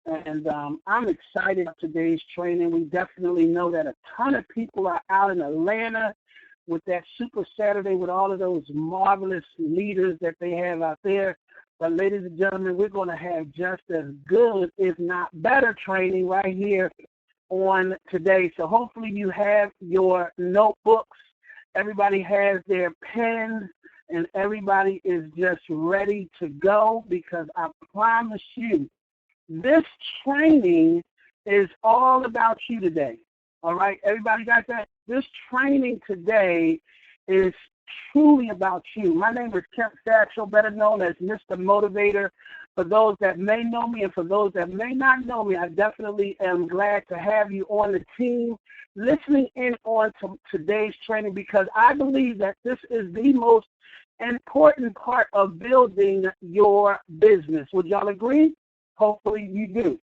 And I'm excited about today's training. We definitely know that a ton of people are out in Atlanta with that Super Saturday with all of those marvelous leaders that they have out there. But ladies and gentlemen, we're going to have just as good, if not better, training right here on today. So hopefully you have your notebooks. Everybody has their pens, and everybody is just ready to go, because I promise you, this training is all about you today. All right, everybody got that? This training today is truly about you. My name is Kemp Satchel, better known as Mr. Motivator. For those that may know me and for those that may not know me, I definitely am glad to have you on the team listening in on to today's training, because I believe that this is the most important part of building your business. Would y'all agree? Hopefully you do.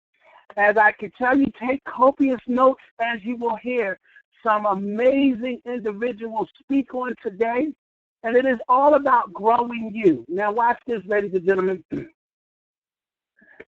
As I can tell you, take copious notes, as you will hear some amazing individuals speak on today, and it is all about growing you. Now watch this, ladies and gentlemen.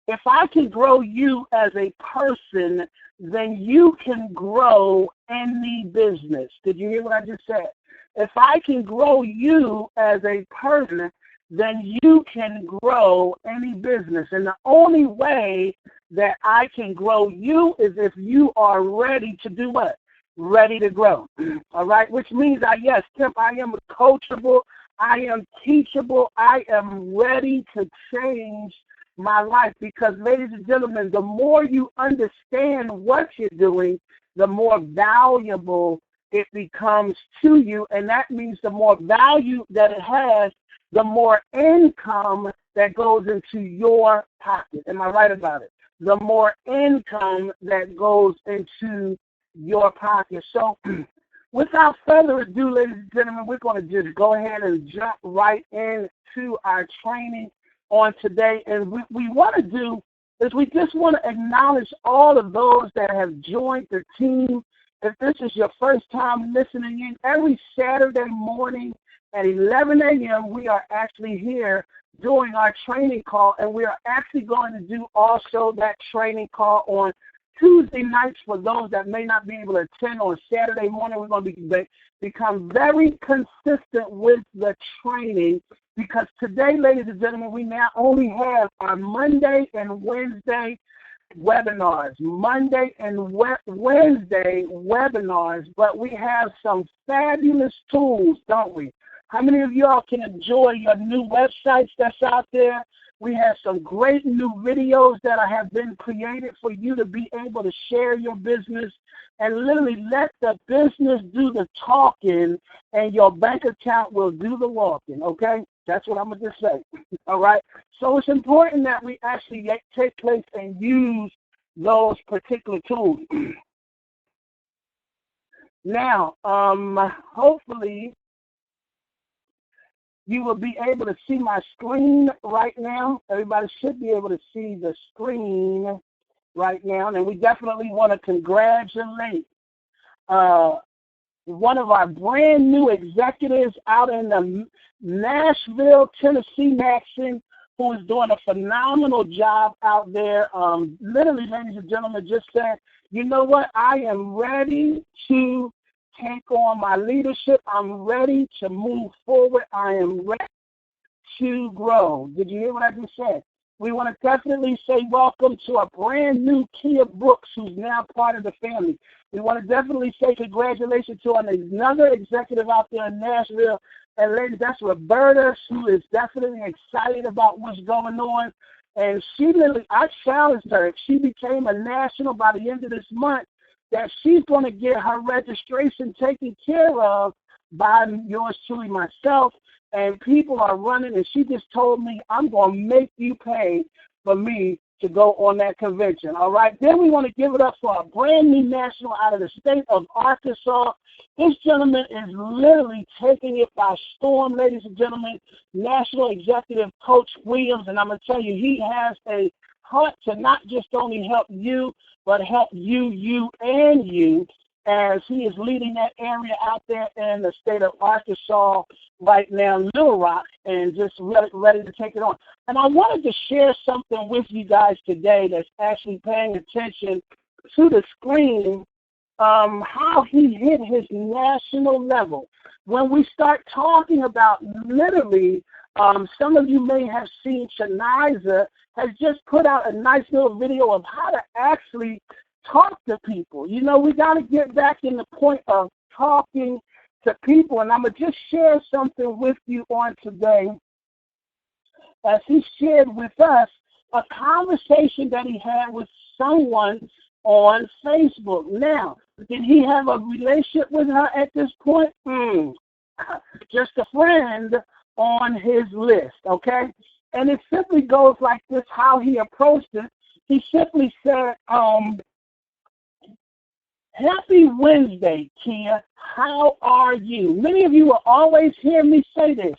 If I can grow you as a person, then you can grow any business. Did you hear what I just said? If I can grow you as a person, then you can grow any business. And the only way that I can grow you is if you are ready to do what? Ready to grow. All right? Which means, yes, Tim, I am coachable. I am teachable. I am ready to change my life, because, ladies and gentlemen, the more you understand what you're doing, the more valuable it becomes to you. And that means the more value that it has, the more income that goes into your pocket. Am I right about it? The more income that goes into your pocket. So without further ado, ladies and gentlemen, we're going to just go ahead and jump right into our training on today. And what we want to do is we just want to acknowledge all of those that have joined the team. If this is your first time listening in, every Saturday morning at 11 a.m., we are actually here doing our training call, and we are actually going to do also that training call on Tuesday nights for those that may not be able to attend on Saturday morning. We're going to become very consistent with the training, because today, ladies and gentlemen, we now only have our Monday and Wednesday webinars, Monday and Wednesday webinars, but we have some fabulous tools, don't we? How many of y'all can enjoy your new websites that's out there? We have some great new videos that have been created for you to be able to share your business and literally let the business do the talking, and your bank account will do the walking, okay? That's what I'm going to just say, all right? So it's important that we actually take place and use those particular tools. Now, hopefully, you will be able to see my screen right now. Everybody should be able to see the screen right now. And we definitely want to congratulate one of our brand new executives out in the Nashville, Tennessee, Maxon, who is doing a phenomenal job out there. Literally, ladies and gentlemen, just said, you know what? I am ready to take on my leadership. I'm ready to move forward. I am ready to grow. Did you hear what I just said? We want to definitely say welcome to a brand new Kia Brooks, who's now part of the family. We want to definitely say congratulations to another executive out there in Nashville. And ladies, that's Roberta, who is definitely excited about what's going on. And she literally, I challenged her, if she became a national by the end of this month, that she's going to get her registration taken care of by yours truly, myself. And people are running, and she just told me, I'm going to make you pay for me to go on that convention. All right. Then we want to give it up for a brand new national out of the state of Arkansas. This gentleman is literally taking it by storm, ladies and gentlemen. National Executive Coach Williams. And I'm going to tell you, he has a heart to not just only help you, but help you, and you, as he is leading that area out there in the state of Arkansas right now, Little Rock. and just ready to take it on. And I wanted to share something with you guys today that's actually paying attention to the screen, how he hit his national level. When we start talking about literally, some of you may have seen Shaniza has just put out a nice little video of how to actually talk to people. You know, we got to get back in the point of talking to people. And I'm going to just share something with you on today as he shared with us a conversation that he had with someone on Facebook. Now, did he have a relationship with her at this point? Just a friend on his list, okay? And it simply goes like this, how he approached it. He simply said, Happy Wednesday, Kia. How are you? Many of you will always hear me say this.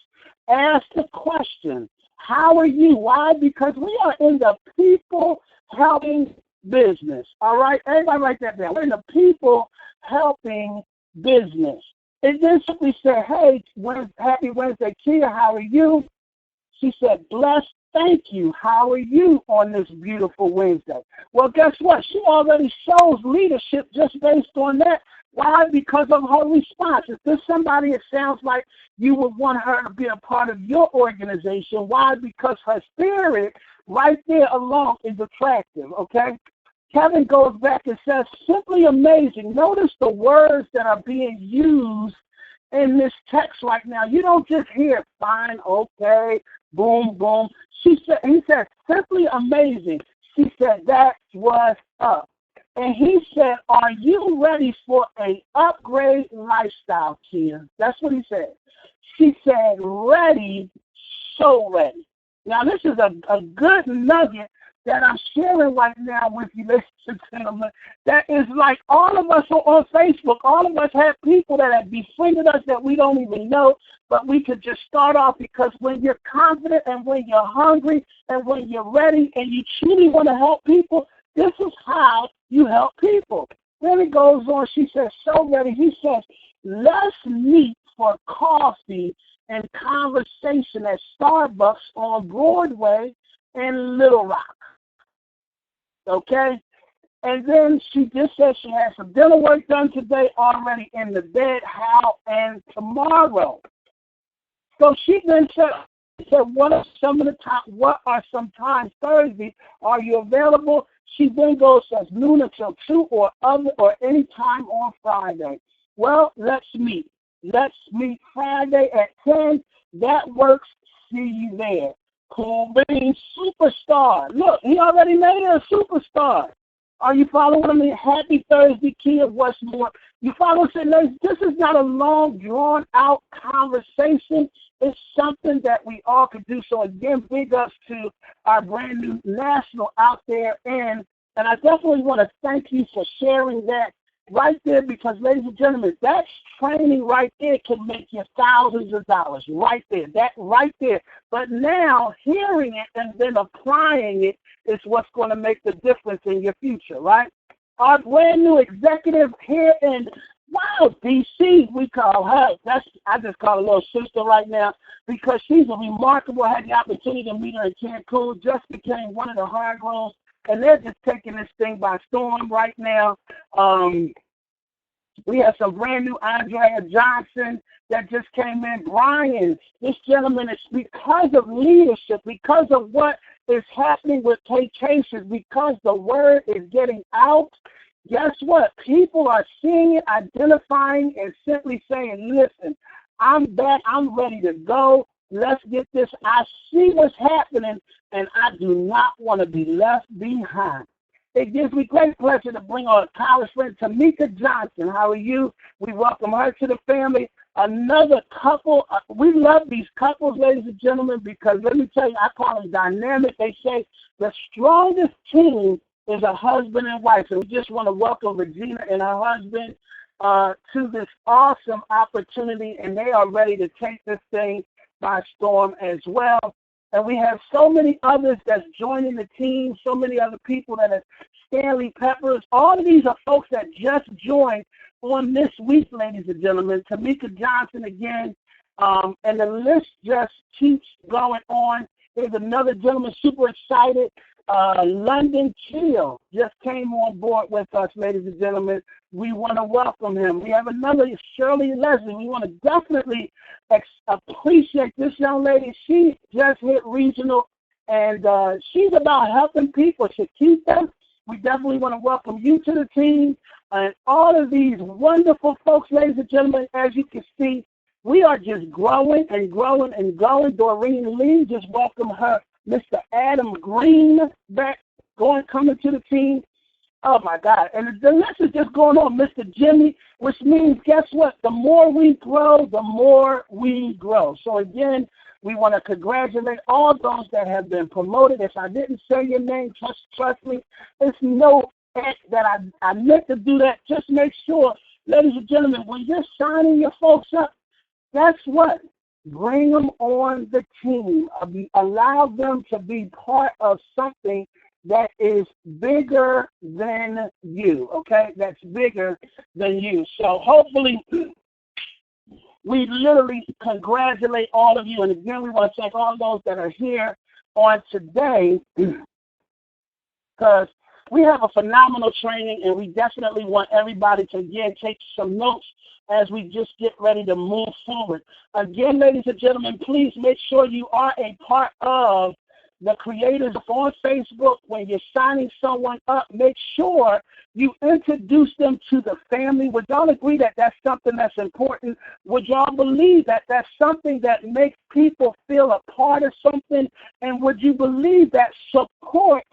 Ask the question, how are you? Why? Because we are in the people helping business. All right? Everybody write that down. We're in the people helping business. It then simply said, hey, happy Wednesday, Kia. How are you? She said, blessed. Thank you. How are you on this beautiful Wednesday? Well, guess what? She already shows leadership just based on that. Why? Because of her response. If there's somebody it sounds like you would want her to be a part of your organization, why? Because her spirit right there alone is attractive, okay? Kevin goes back and says, simply amazing. Notice the words that are being used in this text right now. You don't just hear fine, okay, boom, boom. He said, simply amazing. She said, that's what's up. And he said, are you ready for an upgrade lifestyle, Kia? That's what he said. She said, ready, so ready. Now, this is a good nugget that I'm sharing right now with you, ladies and gentlemen. That is like all of us are on Facebook. All of us have people that have befriended us that we don't even know, but we could just start off, because when you're confident and when you're hungry and when you're ready and you truly want to help people, this is how you help people. Then it goes on. She says, so ready. He says, let's meet for coffee and conversation at Starbucks on Broadway in Little Rock. Okay? And then she just said she has some dinner work done today, already in the bed. How? And tomorrow. So she then said, what are some times Thursday? Are you available? She then goes, says noon until 2 or any time on Friday. Well, let's meet. Let's meet Friday at 10. That works. See you there. Cool Beans Superstar. Look, he already made her a superstar. Are you following me? Happy Thursday, Kia. What's more? You follow us? This is not a long, drawn-out conversation. It's something that we all could do. So, again, big ups to our brand new national out there. And I definitely want to thank you for sharing that right there, because, ladies and gentlemen, that training right there can make you thousands of dollars right there. That right there. But now hearing it and then applying it is what's going to make the difference in your future, right? Our brand new executive here in DC, we call her. I just call her a little sister right now, because she's a remarkable. I had the opportunity to meet her in Cancun. Just became one of the hard girls. And they're just taking this thing by storm right now. We have some brand new Andrea Johnson that just came in. Brian, this gentleman, is because of leadership, because of what is happening with K-Cases, because the word is getting out. Guess what? People are seeing it, identifying, and simply saying, listen, I'm back. I'm ready to go. Let's get this. I see what's happening, and I do not want to be left behind. It gives me great pleasure to bring our college friend, Tamika Johnson. How are you? We welcome her to the family. Another couple. We love these couples, ladies and gentlemen, because let me tell you, I call them dynamic. They say the strongest team is a husband and wife. And we just want to welcome Regina and her husband to this awesome opportunity, and they are ready to take this thing by storm as well. And we have so many others that's joining the team, so many other people that are Stanley Peppers. All of these are folks that just joined on this week, ladies and gentlemen. Tamika Johnson again. And the list just keeps going on. There's another gentleman super excited. London Chill just came on board with us, ladies and gentlemen. We want to welcome him. We have another, Shirley Leslie. We want to definitely appreciate this young lady. She just hit regional, and she's about helping people. Shakita, we definitely want to welcome you to the team. And all of these wonderful folks, ladies and gentlemen, as you can see, we are just growing and growing and growing. Doreen Lee, just welcome her. Mr. Adam Green coming to the team. Oh, my God. And the list is just going on. Mr. Jimmy, which means, guess what? The more we grow, the more we grow. So, again, we want to congratulate all those that have been promoted. If I didn't say your name, trust me, it's no act that I meant to do that. Just make sure, ladies and gentlemen, when you're signing your folks up, guess what? Bring them on the team. Allow them to be part of something that is bigger than you, okay? That's bigger than you. So hopefully we literally congratulate all of you. And again, we want to thank all those that are here on today because we have a phenomenal training, and we definitely want everybody to, again, take some notes as we just get ready to move forward. Again, ladies and gentlemen, please make sure you are a part of the creators on Facebook. When you're signing someone up, make sure you introduce them to the family. Would y'all agree that that's something that's important? Would y'all believe that that's something that makes people feel a part of something? And would you believe that support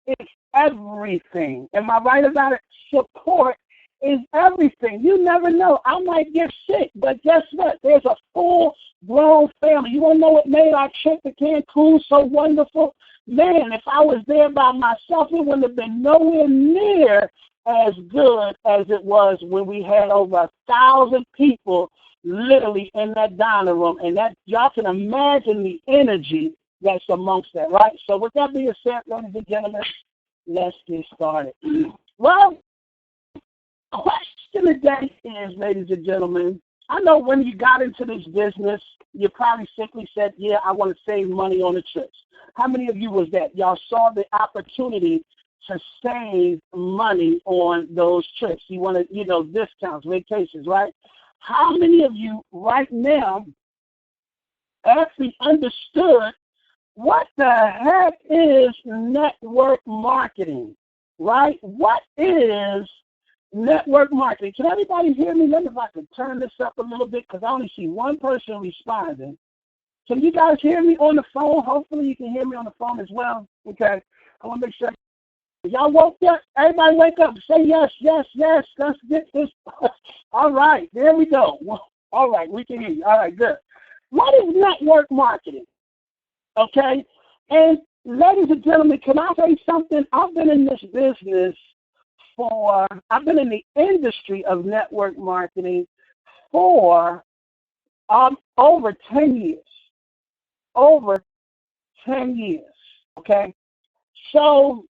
is everything? Am I right about it? Support is everything. You never know. I might get sick, but guess what? There's a full-blown family. You want to know what made our trip to Cancun so wonderful? Man, if I was there by myself, it wouldn't have been nowhere near as good as it was when we had over 1,000 people literally in that dining room. And that, y'all can imagine the energy that's amongst that, right? So with that being said, ladies and gentlemen, let's get started. Well, question today is, ladies and gentlemen, I know when you got into this business, you probably simply said, yeah, I want to save money on the trips. How many of you was that? Y'all saw the opportunity to save money on those trips. You want to, discounts, vacations, right? How many of you right now actually understood what the heck is network marketing, right? What is network marketing? Can everybody hear me? Let me, if I can turn this up a little bit, because I only see one person responding. Can you guys hear me on the phone? Hopefully you can hear me on the phone as well. Okay. I want to make sure. Y'all woke up? Everybody wake up. Say yes, yes, yes. Let's get this. All right. There we go. All right. We can hear you. All right. Good. What is network marketing? Okay. And ladies and gentlemen, can I say something? I've been in this business I've been in the industry of network marketing for over 10 years. Over 10 years, okay? So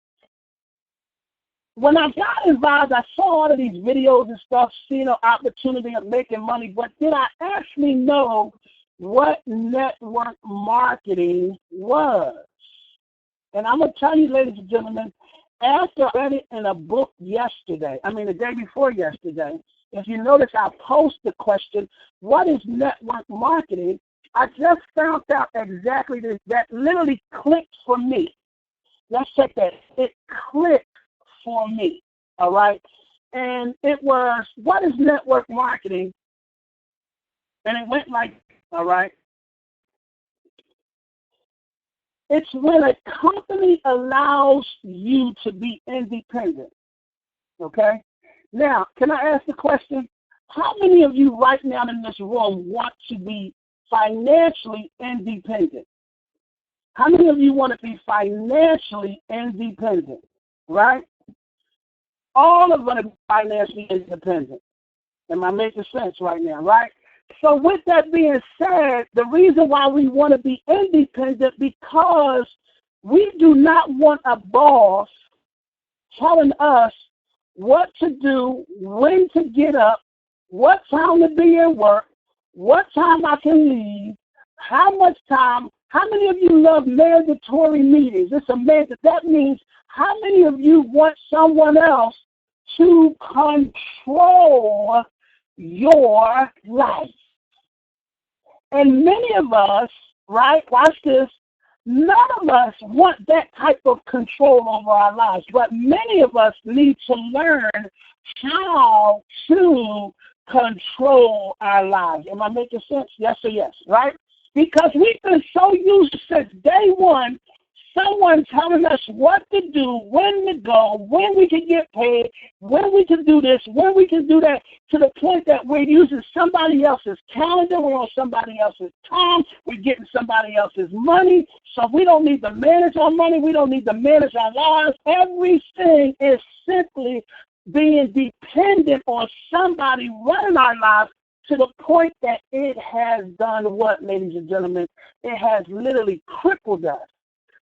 when I got involved, I saw all of these videos and stuff, seeing an opportunity of making money, but did I actually know what network marketing was? And I'm going to tell you, ladies and gentlemen, after I read it in a book the day before yesterday, if you notice, I posed the question, what is network marketing? I just found out exactly this. That literally clicked for me. Let's check that. It clicked for me, all right? And it was, what is network marketing? And it went like, all right? It's when a company allows you to be independent, okay? Now, can I ask the question, how many of you right now in this room want to be financially independent? How many of you want to be financially independent, right? All of us want to be financially independent. Am I making sense right now, right? So with that being said, the reason why we want to be independent, because we do not want a boss telling us what to do, when to get up, what time to be at work, what time I can leave, how much time. How many of you love mandatory meetings? It's a that means how many of you want someone else to control your life? And many of us, right, watch this, none of us want that type of control over our lives, but many of us need to learn how to control our lives. Am I making sense? Yes or yes, right? Because we've been so used since day one, someone telling us what to do, when to go, when we can get paid, when we can do this, when we can do that, to the point that we're using somebody else's calendar, we're on somebody else's time, we're getting somebody else's money, so we don't need to manage our money, we don't need to manage our lives. Everything is simply being dependent on somebody running our lives, to the point that it has done what, ladies and gentlemen? It has literally crippled us.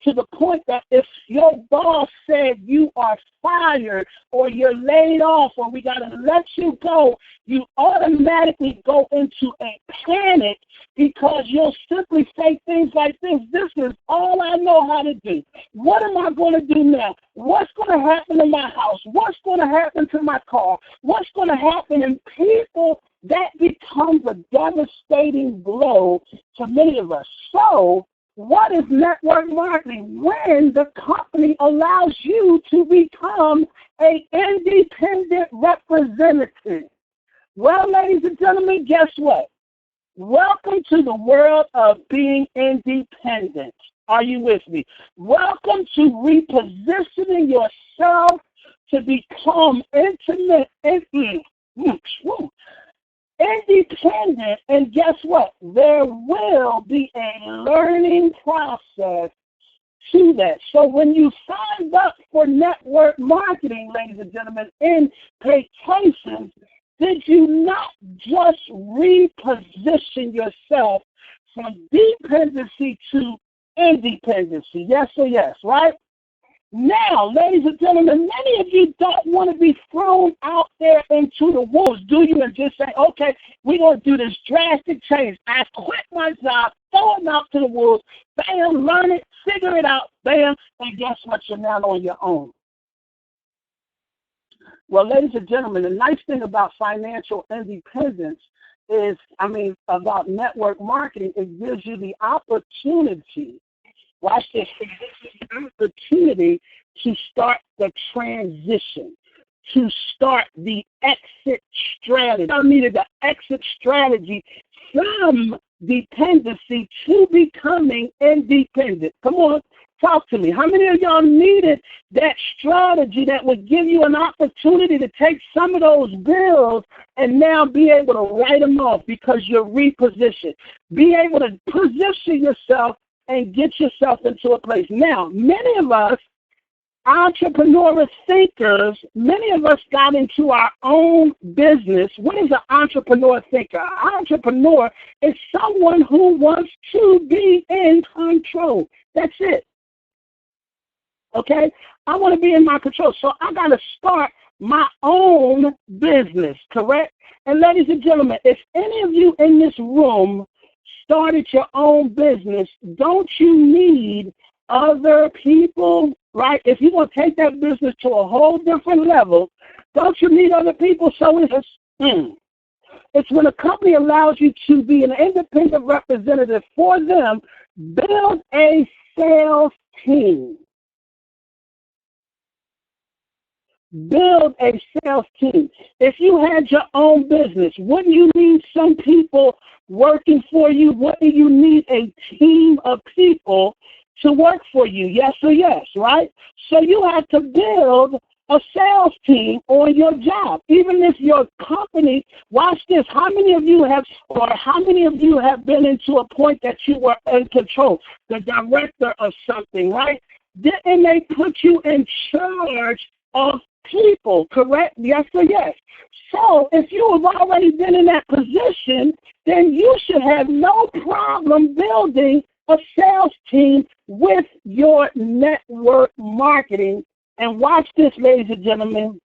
To the point that if your boss said you are fired or you're laid off or we got to let you go, you automatically go into a panic because you'll simply say things like this: this is all I know how to do. What am I going to do now? What's going to happen to my house? What's going to happen to my car? What's going to happen? And people, that becomes a devastating blow to many of us. So, what is network marketing? When the company allows you to become an independent representative. Well, ladies and gentlemen, guess what? Welcome to the world of being independent. Are you with me? Welcome to repositioning yourself to become independent, and guess what? There will be a learning process to that. So when you signed up for network marketing, ladies and gentlemen, in Paytations, did you not just reposition yourself from dependency to independency? Yes or yes, right? Now, ladies and gentlemen, many of you don't want to be thrown out there into the wolves, do you? And just say, okay, we're going to do this drastic change. I quit my job, throw them out to the wolves, bam, learn it, figure it out, bam, and guess what? You're now on your own. Well, ladies and gentlemen, the nice thing about financial independence is, about network marketing, it gives you the opportunity. Watch this. An opportunity to start the transition, to start the exit strategy. I needed the exit strategy from dependency to becoming independent. Come on, talk to me. How many of y'all needed that strategy that would give you an opportunity to take some of those bills and now be able to write them off because you're repositioned? Be able to position yourself and get yourself into a place. Now, many of us, entrepreneurial thinkers, many of us got into our own business. What is an entrepreneur thinker? An entrepreneur is someone who wants to be in control. That's it. Okay? I want to be in my control, so I got to start my own business, correct? And ladies and gentlemen, if any of you in this room started your own business, don't you need other people, right? If you're going to take that business to a whole different level, don't you need other people? So it's when a company allows you to be an independent representative for them, build a sales team. Build a sales team. If you had your own business, wouldn't you need some people working for you? Wouldn't you need a team of people to work for you? Yes or yes, right? So you have to build a sales team on your job. Even if your company, watch this, how many of you have been into a point that you were in control, the director of something, right? Didn't they put you in charge of people, correct? Yes or yes? So if you have already been in that position, then you should have no problem building a sales team with your network marketing. And watch this, ladies and gentlemen,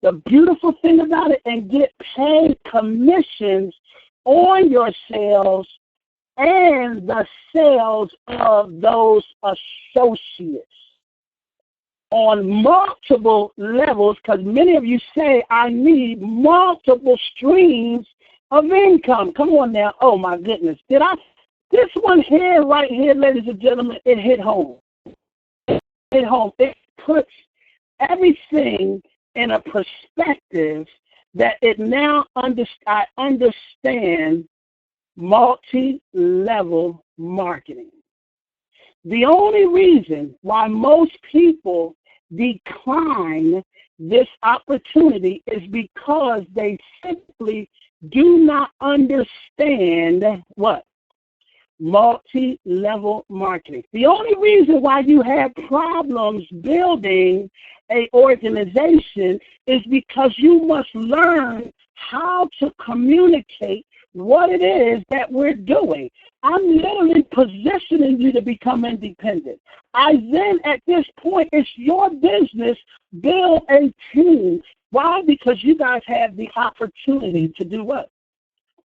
the beautiful thing about it, and get paid commissions on your sales and the sales of those associates on multiple levels, because many of you say, I need multiple streams of income. Come on now. Oh, my goodness. This one here, right here, ladies and gentlemen, it hit home. It hit home. It puts everything in a perspective that it now I understand multi-level marketing. The only reason why most people decline this opportunity is because they simply do not understand what? Multi-level marketing. The only reason why you have problems building an organization is because you must learn how to communicate what it is that we're doing. I'm literally positioning you to become independent. At this point, it's your business. Build a team. Why? Because you guys have the opportunity to do what?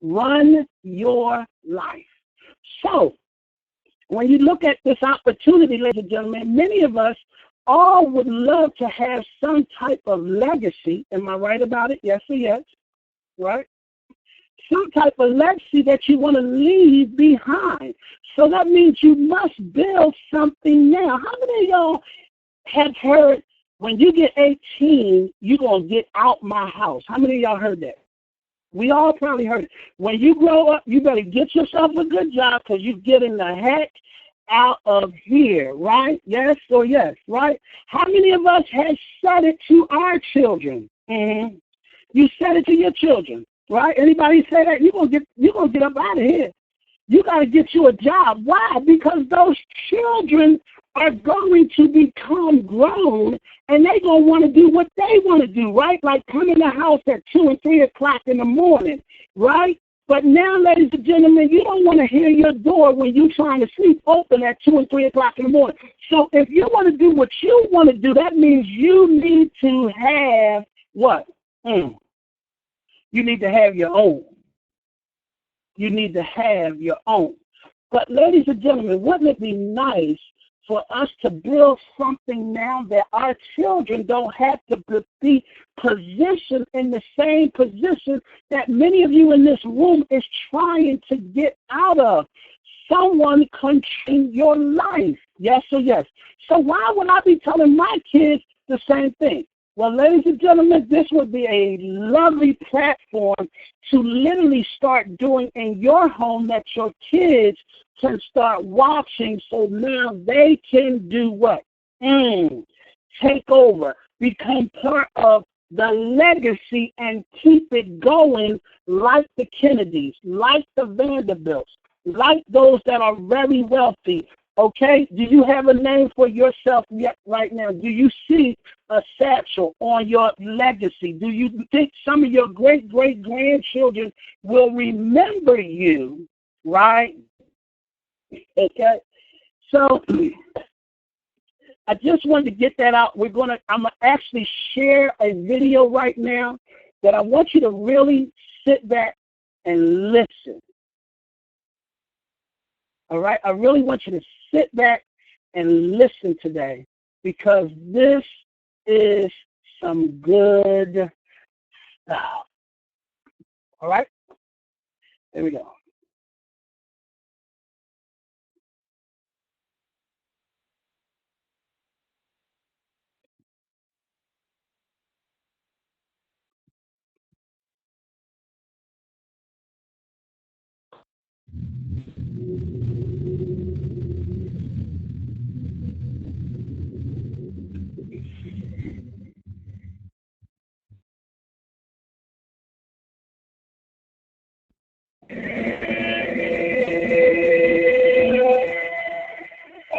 Run your life. So, when you look at this opportunity, ladies and gentlemen, many of us all would love to have some type of legacy. Am I right about it? Yes or yes? Right? Some type of legacy that you want to leave behind. So that means you must build something now. How many of y'all have heard, when you get 18, you're going to get out my house? How many of y'all heard that? We all probably heard it. When you grow up, you better get yourself a good job because you're getting the heck out of here, right? Yes or yes, right? How many of us have said it to our children? Mm-hmm. You said it to your children, right? Anybody say that? You're gonna get up out of here. You got to get you a job. Why? Because those children are going to become grown, and they're going to want to do what they want to do, right? Like come in the house at 2 and 3 o'clock in the morning, right? But now, ladies and gentlemen, you don't want to hear your door when you're trying to sleep open at 2 and 3 o'clock in the morning. So if you want to do what you want to do, that means you need to have what? You need to have your own. You need to have your own. But ladies and gentlemen, wouldn't it be nice for us to build something now that our children don't have to be positioned in the same position that many of you in this room is trying to get out of? Someone controlling your life. Yes or yes? So why would I be telling my kids the same thing? Well, ladies and gentlemen, this would be a lovely platform to literally start doing in your home that your kids can start watching, so now they can do what? Take over, become part of the legacy and keep it going like the Kennedys, like the Vanderbilts, like those that are very wealthy. Okay, do you have a name for yourself yet right now? Do you see a satchel on your legacy? Do you think some of your great-great-grandchildren will remember you, right? Okay, so I just wanted to get that out. I'm gonna actually share a video right now that I want you to really sit back and listen. All right, I really want you to sit back and listen today because this is some good stuff. All right, here we go.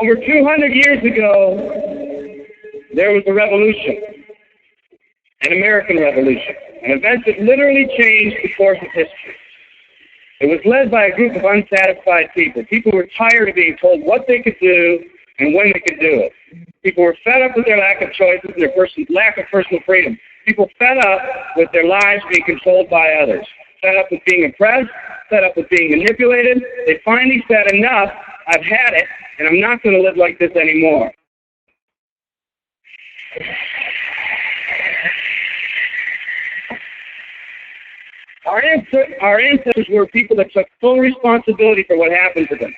Over 200 years ago, there was a revolution, an American Revolution, an event that literally changed the course of history. It was led by a group of unsatisfied people. People were tired of being told what they could do and when they could do it. People were fed up with their lack of choices and their lack of personal freedom. People fed up with their lives being controlled by others, fed up with being oppressed, fed up with being manipulated. They finally said, enough, I've had it, and I'm not going to live like this anymore. Our ancestors were people that took full responsibility for what happened to them.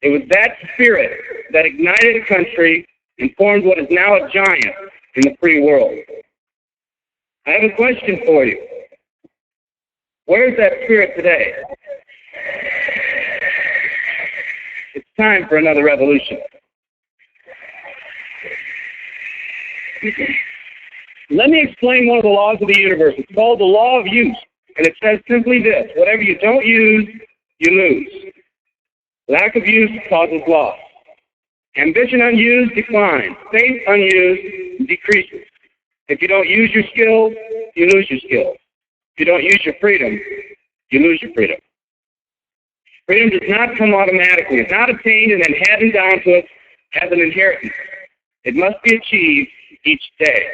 It was that spirit that ignited a country and formed what is now a giant in the free world. I have a question for you. Where is that spirit today? It's time for another revolution. Let me explain one of the laws of the universe. It's called the law of use. And it says simply this: whatever you don't use, you lose. Lack of use causes loss. Ambition unused declines. Faith unused decreases. If you don't use your skills, you lose your skills. If you don't use your freedom, you lose your freedom. Freedom does not come automatically. It's not attained and then handed down to us as an inheritance. It must be achieved each day.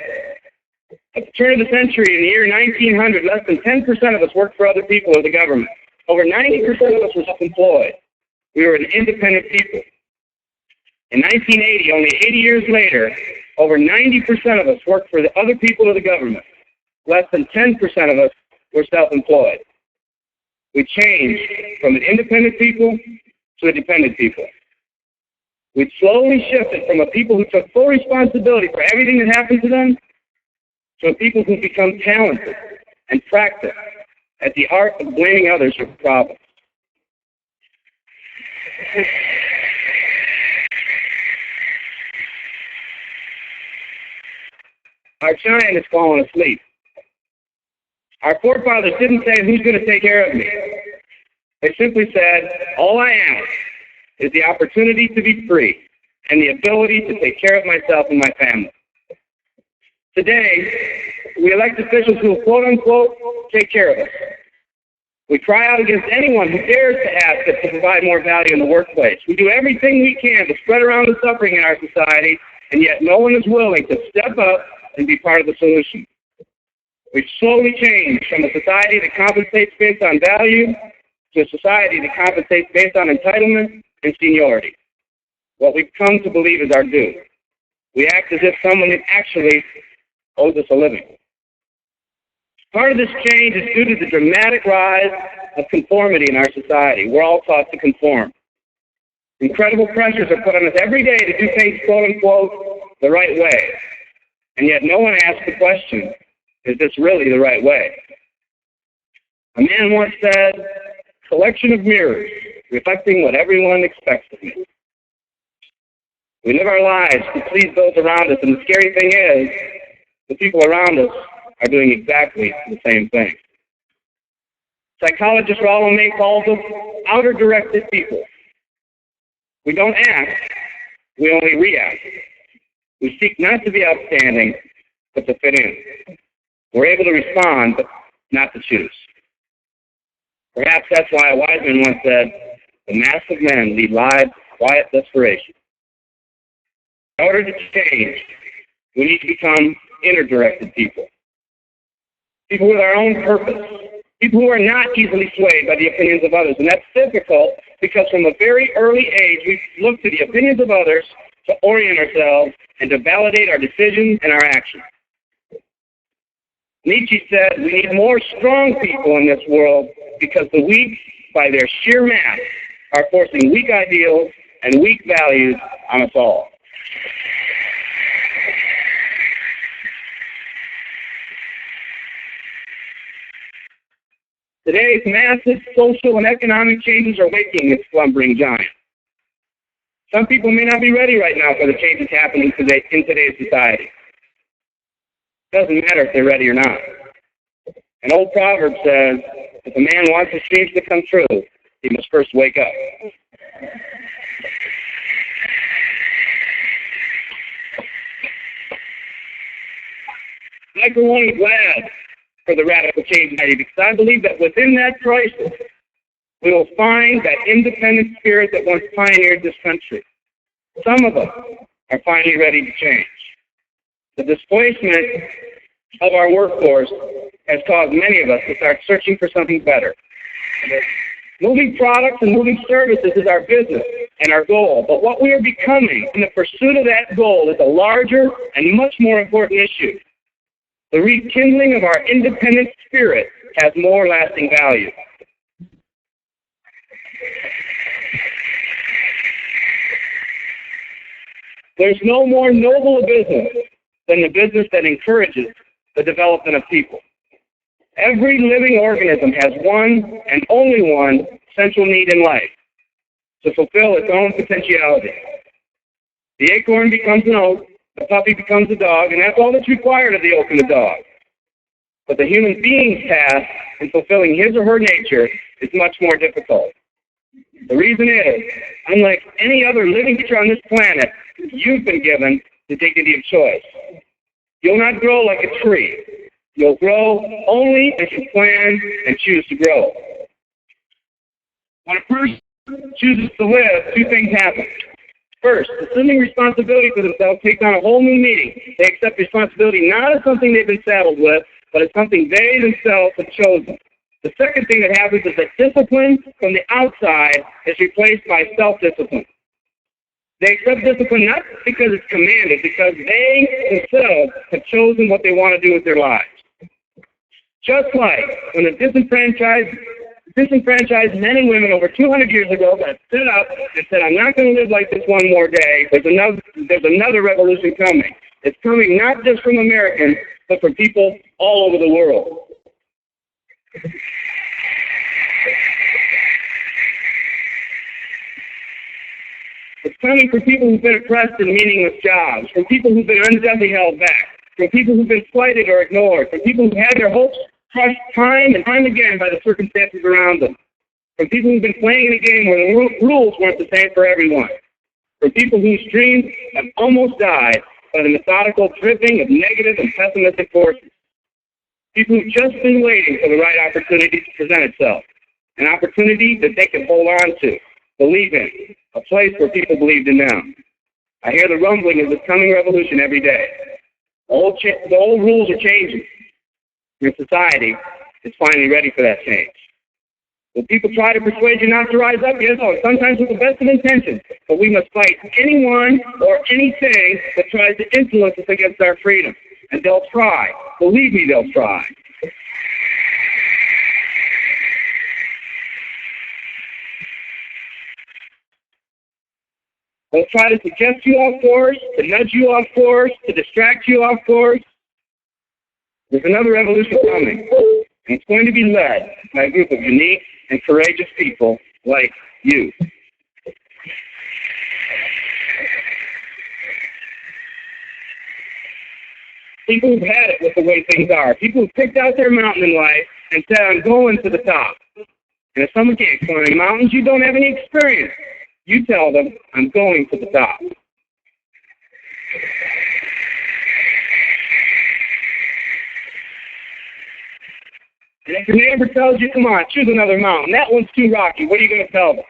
At the turn of the century, in the year 1900, less than 10% of us worked for other people or the government. Over 90% of us were self-employed. We were an independent people. In 1980, only 80 years later, over 90% of us worked for the other people or the government. Less than 10% of us were self-employed. We changed from an independent people to a dependent people. We slowly shifted from a people who took full responsibility for everything that happened to them to a people who become talented and practice at the art of blaming others for problems. Our giant is falling asleep. Our forefathers didn't say, who's going to take care of me? They simply said, all I ask is the opportunity to be free and the ability to take care of myself and my family. Today, we elect officials who will, quote unquote, take care of us. We cry out against anyone who dares to ask us to provide more value in the workplace. We do everything we can to spread around the suffering in our society, and yet no one is willing to step up and be part of the solution. We've slowly changed from a society that compensates based on value to a society that compensates based on entitlement and seniority. What we've come to believe is our due. We act as if someone actually owes us a living. Part of this change is due to the dramatic rise of conformity in our society. We're all taught to conform. Incredible pressures are put on us every day to do things, quote unquote, the right way. And yet no one asks the question, is this really the right way? A man once said, collection of mirrors reflecting what everyone expects of me. We live our lives to please those around us, and the scary thing is, the people around us are doing exactly the same thing. Psychologist Rollo May calls them outer-directed people. We don't act, we only react. We seek not to be outstanding, but to fit in. We're able to respond, but not to choose. Perhaps that's why a wise man once said, the mass of men lead lives of quiet desperation. In order to change, we need to become inner-directed people. People with our own purpose. People who are not easily swayed by the opinions of others. And that's difficult because from a very early age, we look to the opinions of others to orient ourselves and to validate our decisions and our actions. Nietzsche said we need more strong people in this world because the weak, by their sheer mass, are forcing weak ideals and weak values on us all. Today's massive social and economic changes are waking this slumbering giant. Some people may not be ready right now for the changes happening today in today's society. It doesn't matter if they're ready or not. An old proverb says, if a man wants his dreams to come true, he must first wake up. I for one am glad for the radical change because I believe that within that crisis, we will find that independent spirit that once pioneered this country. Some of us are finally ready to change. The displacement of our workforce has caused many of us to start searching for something better. Moving products and moving services is our business and our goal, but what we are becoming in the pursuit of that goal is a larger and much more important issue. The rekindling of our independent spirit has more lasting value. There's no more noble a business than the business that encourages the development of people. Every living organism has one and only one central need in life, to fulfill its own potentiality. The acorn becomes an oak, the puppy becomes a dog, and that's all that's required of the oak and the dog. But the human being's task in fulfilling his or her nature is much more difficult. The reason is, unlike any other living creature on this planet, you've been given the dignity of choice. You'll not grow like a tree. You'll grow only as you plan and choose to grow. When a person chooses to live, two things happen. First, assuming responsibility for themselves takes on a whole new meaning. They accept responsibility not as something they've been saddled with, but as something they themselves have chosen. The second thing that happens is that discipline from the outside is replaced by self-discipline. They accept discipline not because it's commanded, because they themselves have chosen what they want to do with their lives. Just like when the disenfranchised men and women over 200 years ago got stood up and said, I'm not going to live like this one more day. There's another revolution coming. It's coming not just from Americans, but from people all over the world. It's coming from people who've been oppressed in meaningless jobs, from people who've been unjustly held back, from people who've been slighted or ignored, from people who've had their hopes crushed time and time again by the circumstances around them, from people who've been playing in a game where the rules weren't the same for everyone, from people whose dreams have almost died by the methodical dripping of negative and pessimistic forces, people who've just been waiting for the right opportunity to present itself, an opportunity that they can hold on to, believe in, a place where people believed in them. I hear the rumbling of this coming revolution every day. The old rules are changing. Your society is finally ready for that change. Will people try to persuade you not to rise up? Yes, sometimes with the best of intentions. But we must fight anyone or anything that tries to influence us against our freedom. And they'll try. Believe me, they'll try. They'll try to suggest you off course, to nudge you off course, to distract you off course. There's another revolution coming, and it's going to be led by a group of unique and courageous people like you. People who've had it with the way things are. People who've picked out their mountain in life and said, I'm going to the top. And if someone can't climb mountains, you don't have any experience. You tell them, I'm going to the top. And if your neighbor tells you, come on, choose another mountain, that one's too rocky, what are you going to tell them?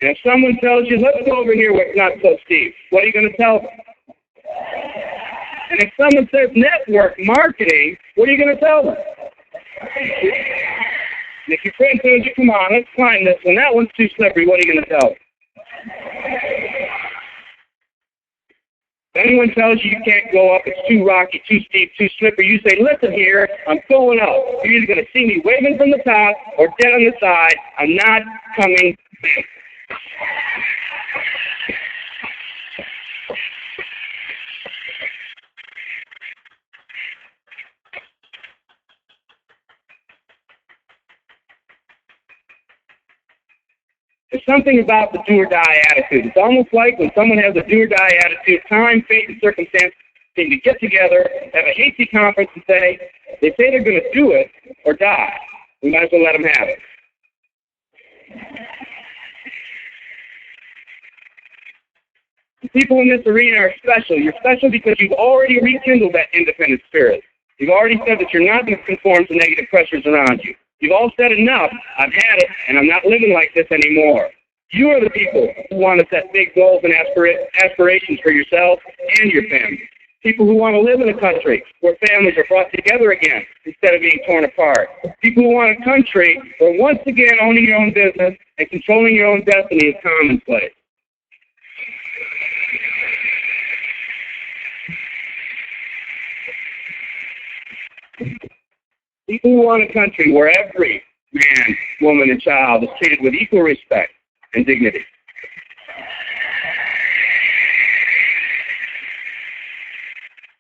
And if someone tells you, let's go over here where it's not so steep, what are you going to tell them? And if someone says network marketing, what are you going to tell them? And if your friend tells you, come on, let's climb this one, that one's too slippery, what are you going to tell them? If anyone tells you you can't go up, it's too rocky, too steep, too slippery, you say, listen here, I'm going up. You're either going to see me waving from the top or dead on the side. I'm not coming back. There's something about the do-or-die attitude. It's almost like when someone has a do-or-die attitude, time, fate, and circumstance seem to get together, have a hasty conference, and say, they say they're going to do it or die. We might as well let them have it. The people in this arena are special. You're special because you've already rekindled that independent spirit. You've already said that you're not going to conform to negative pressures around you. You've all said enough, I've had it, and I'm not living like this anymore. You are the people who want to set big goals and aspirations for yourself and your family. People who want to live in a country where families are brought together again instead of being torn apart. People who want a country where once again owning your own business and controlling your own destiny is commonplace. People who want a country where every man, woman, and child is treated with equal respect and dignity.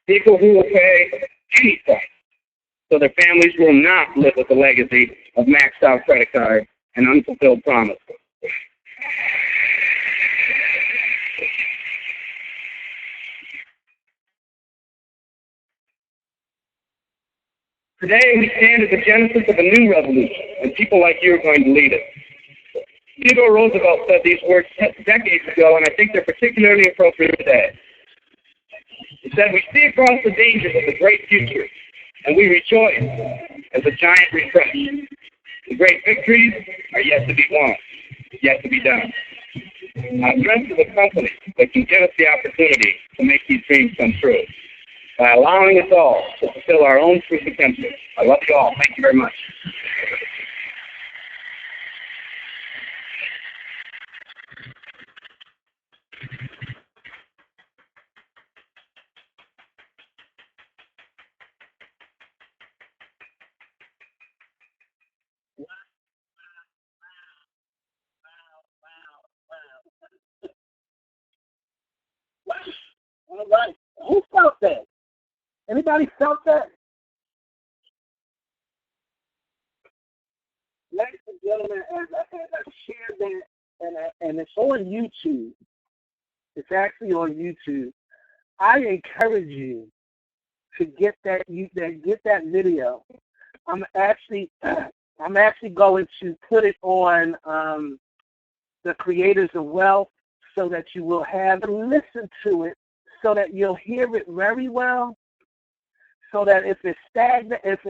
People who will pay any price so their families will not live with the legacy of maxed out credit cards and unfulfilled promises. Today, we stand at the genesis of a new revolution, and people like you are going to lead it. Theodore Roosevelt said these words decades ago, and I think they're particularly appropriate today. He said, "We see across the dangers of the great future, and we rejoice as a giant refresh. The great victories are yet to be won, yet to be done." I address to the company that can get us the opportunity to make these dreams come true by allowing us all to fulfill our own true potential. I love you all. Thank you very much. All right. Who felt that? Anybody felt that? Ladies and gentlemen, as I shared that, and it's on YouTube. It's actually on YouTube. I encourage you to get that video. I'm actually going to put it on the Creators of Wealth so that you will have to listen to it, so that you'll hear it very well, so that if it's stagnant, if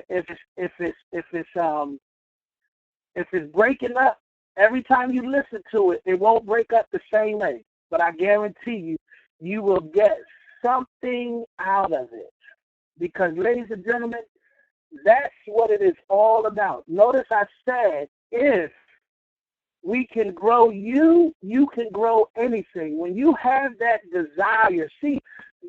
it's breaking up, every time you listen to it, it won't break up the same way. But I guarantee you, you will get something out of it. Because, ladies and gentlemen, that's what it is all about. Notice I said, if we can grow you, you can grow anything. When you have that desire, see,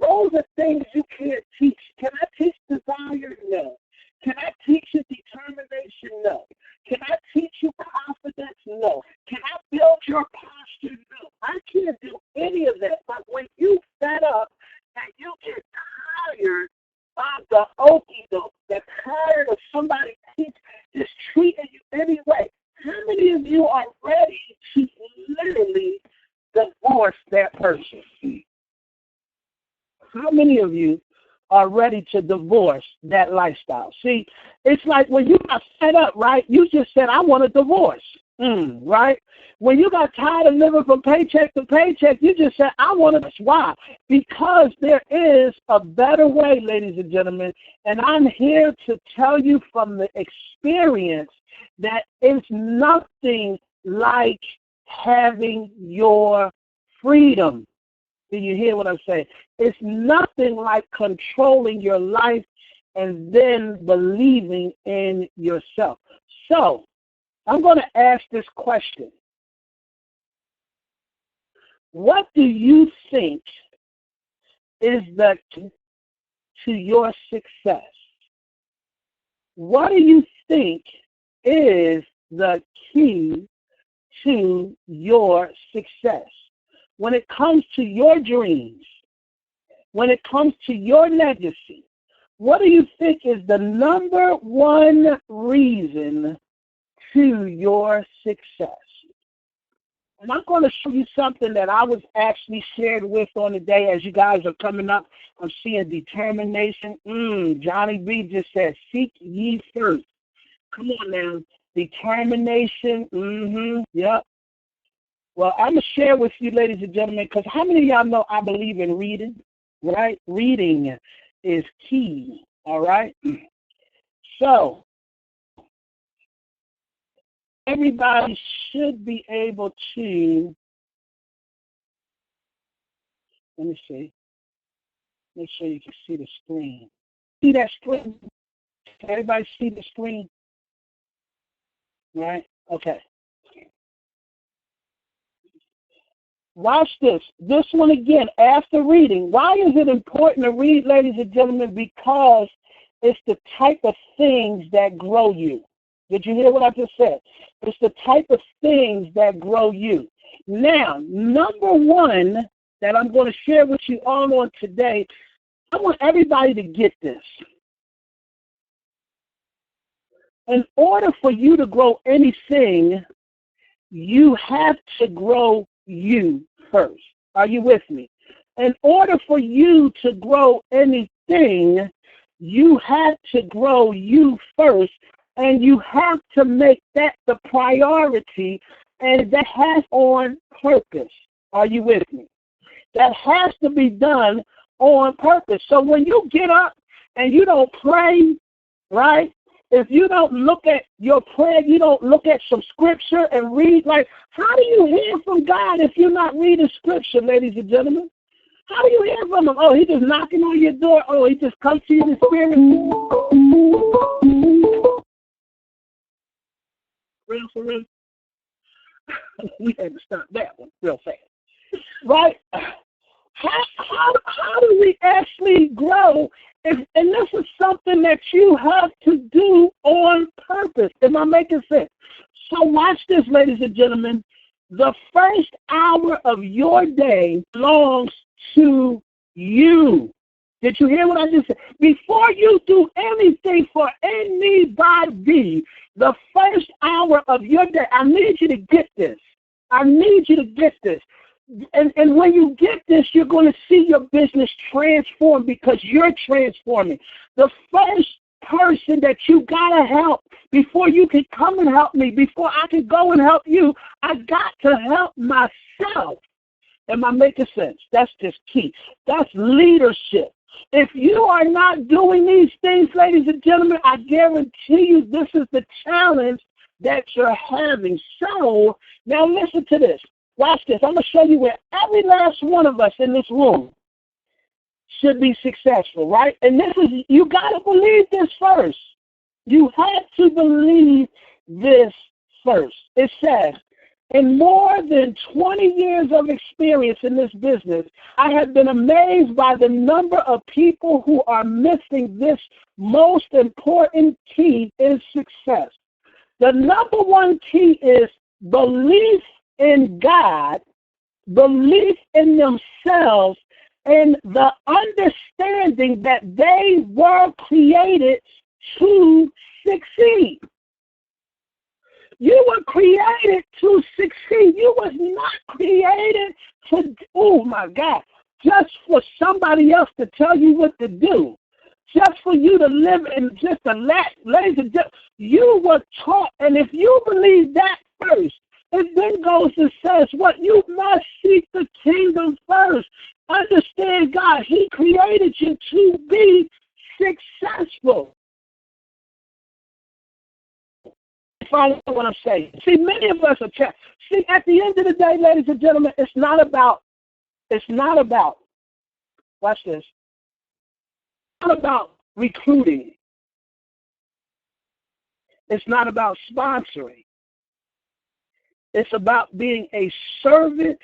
those are things you can't teach. Can I teach desire? No. Can I teach you determination? No. Can I teach you confidence? No. Can I build your posture? No. I can't do any of that. But when you set up and you get tired of the okie doke, that tired of somebody just treating you anyway, how many of you are ready to literally divorce that person? How many of you are ready to divorce that lifestyle? See, it's like when you got set up, right? You just said, I want a divorce, right? When you got tired of living from paycheck to paycheck, you just said, I want to. Why? Because there is a better way, ladies and gentlemen, and I'm here to tell you from the experience that it's nothing like having your freedom. Do you hear what I'm saying? It's nothing like controlling your life and then believing in yourself. So, I'm going to ask this question. What do you think is the key to your success? What do you think is the key to your success? When it comes to your dreams, when it comes to your legacy, what do you think is the number one reason to your success? And I'm going to show you something that I was actually shared with on the day as you guys are coming up. I'm seeing determination. Johnny B just said, seek ye first. Come on now. Determination. Yep. Well, I'm going to share with you, ladies and gentlemen, because how many of y'all know I believe in reading, right? Reading is key, all right? So, everybody should be able to, let me Make sure you can see the screen. See that screen? Can everybody see the screen? Right? Okay. Watch this. This one again, after reading. Why is it important to read, ladies and gentlemen? Because it's the type of things that grow you. Did you hear what I just said? It's the type of things that grow you. Now, number one that I'm going to share with you all on today, I want everybody to get this. In order for you to grow anything, you have to grow you first. Are you with me? In order for you to grow anything, you have to grow you first, and you have to make that the priority, and that has on purpose. Are you with me? That has to be done on purpose. So when you get up and you don't pray, right? If you don't look at your prayer, you don't look at some scripture and read, like, how do you hear from God if you're not reading scripture, ladies and gentlemen? How do you hear from him? Oh, he just knocking on your door. Oh, he just comes to you in the spirit. Real for real? We had to stop that one real fast. Right? How do we actually grow? And this is something that you have to do on purpose. Am I making sense? So watch this, ladies and gentlemen. The first hour of your day belongs to you. Did you hear what I just said? Before you do anything for anybody, the first hour of your day, I need you to get this. I need you to get this. And when you get this, you're going to see your business transform because you're transforming. The first person that you got to help before you can come and help me, before I can go and help you, I got to help myself. Am I making sense? That's just key. That's leadership. If you are not doing these things, ladies and gentlemen, I guarantee you this is the challenge that you're having. So now listen to this. Watch this. I'm going to show you where every last one of us in this room should be successful, right? And this is, you got to believe this first. You have to believe this first. It says, in more than 20 years of experience in this business, I have been amazed by the number of people who are missing this most important key in success. The number one key is belief in God, belief in themselves, and the understanding that they were created to succeed. You were created to succeed. You was not created to, oh my God, just for somebody else to tell you what to do. Just for you to live in just a ladies and gentlemen, you were taught, and if you believe that first, it then goes and says, what? You must seek the kingdom first. Understand God. He created you to be successful. Follow what I'm saying. See, many of us are see, at the end of the day, ladies and gentlemen, it's not about, watch this, it's not about recruiting. It's not about sponsoring. It's about being a servant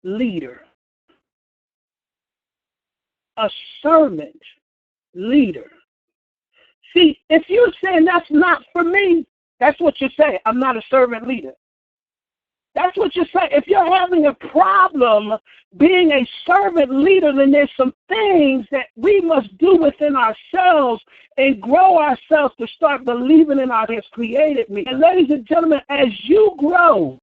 leader. A servant leader. See, if you're saying that's not for me, that's what you're saying. I'm not a servant leader. That's what you're saying. If you're having a problem being a servant leader, then there's some things that we must do within ourselves and grow ourselves to start believing in our has created me. And ladies and gentlemen, as you grow,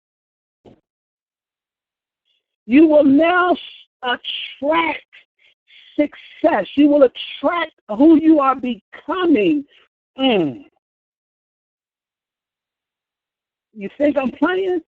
you will now attract success. You will attract who you are becoming. You think I'm playing?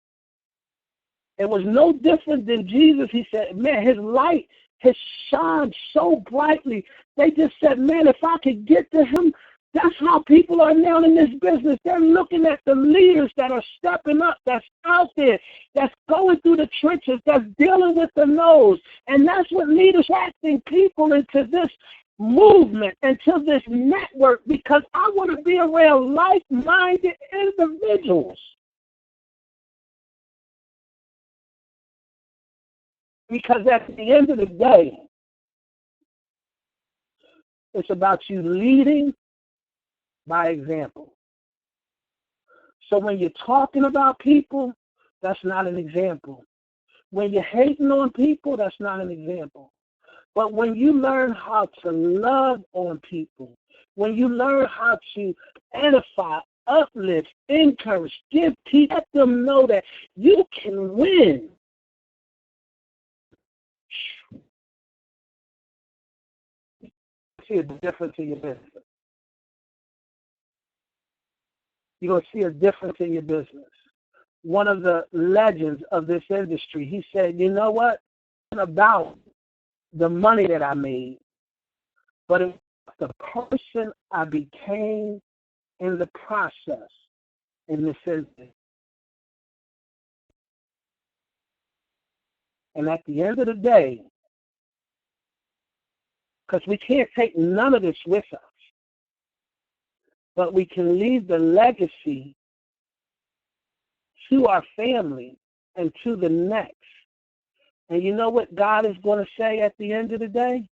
It was no different than Jesus. He said, man, his light has shined so brightly. They just said, man, if I could get to him, That's how people are now in this business. They're looking at the leaders that are stepping up, that's out there, that's going through the trenches, that's dealing with the no's. And that's what leaders are attracting people into this movement, into this network, because I want to be around like-minded individuals. Because at the end of the day, it's about you leading by example. So when you're talking about people, that's not an example. When you're hating on people, that's not an example. But when you learn how to love on people, when you learn how to edify, uplift, encourage, give people, let them know that you can win. See a difference in your business. You're going to see a difference in your business. One of the legends of this industry, he said, you know what? It's not about the money that I made, but it's the person I became in the process in this industry. And at the end of the day, because we can't take none of this with us, but we can leave the legacy to our family and to the next. And you know what God is going to say at the end of the day?